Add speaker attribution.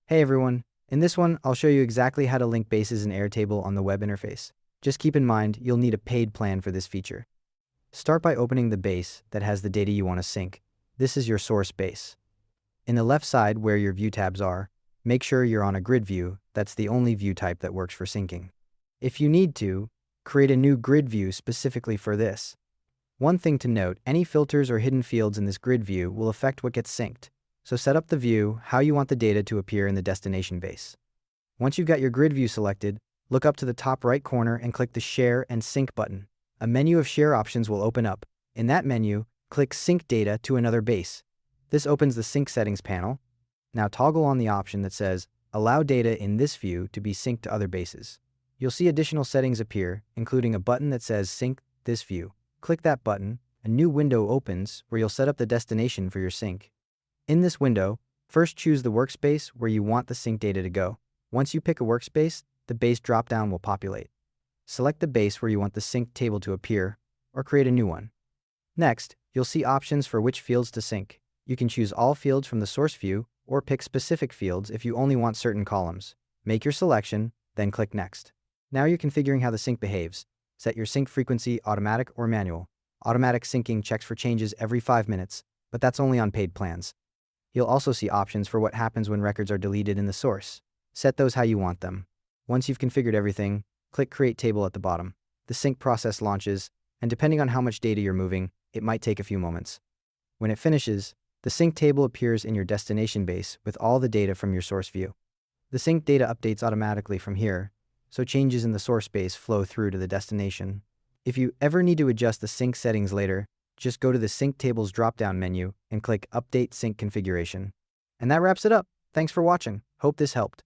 Speaker 1: Hey everyone, in this one, I'll show you exactly how to link bases in Airtable on the web interface. Just keep in mind, you'll need a paid plan for this feature. Start by opening the base that has the data you want to sync. This is your source base. In the left side where your view tabs are, make sure you're on a grid view. That's the only view type that works for syncing. If you need to, create a new grid view specifically for this. One thing to note, any filters or hidden fields in this grid view will affect what gets synced. So set up the view how you want the data to appear in the destination base. Once you've got your grid view selected, look up to the top right corner and click the Share and Sync button. A menu of share options will open up. In that menu, click Sync Data to another base. This opens the Sync Settings panel. Now toggle on the option that says Allow data in this view to be synced to other bases. You'll see additional settings appear, including a button that says Sync this view. Click that button, a new window opens where you'll set up the destination for your sync. In this window, first choose the workspace where you want the sync data to go. Once you pick a workspace, the base dropdown will populate. Select the base where you want the sync table to appear, or create a new one. Next, you'll see options for which fields to sync. You can choose all fields from the source view, or pick specific fields if you only want certain columns. Make your selection, then click Next. Now you're configuring how the sync behaves. Set your sync frequency automatic or manual. Automatic syncing checks for changes every 5 minutes, but that's only on paid plans. You'll also see options for what happens when records are deleted in the source. Set those how you want them. Once you've configured everything, click Create Table at the bottom. The sync process launches, and depending on how much data you're moving, it might take a few moments. When it finishes, the sync table appears in your destination base with all the data from your source view. The sync data updates automatically from here, so changes in the source base flow through to the destination. If you ever need to adjust the sync settings later, just go to the Sync Tables drop-down menu and click Update Sync Configuration. And that wraps it up. Thanks for watching. Hope this helped.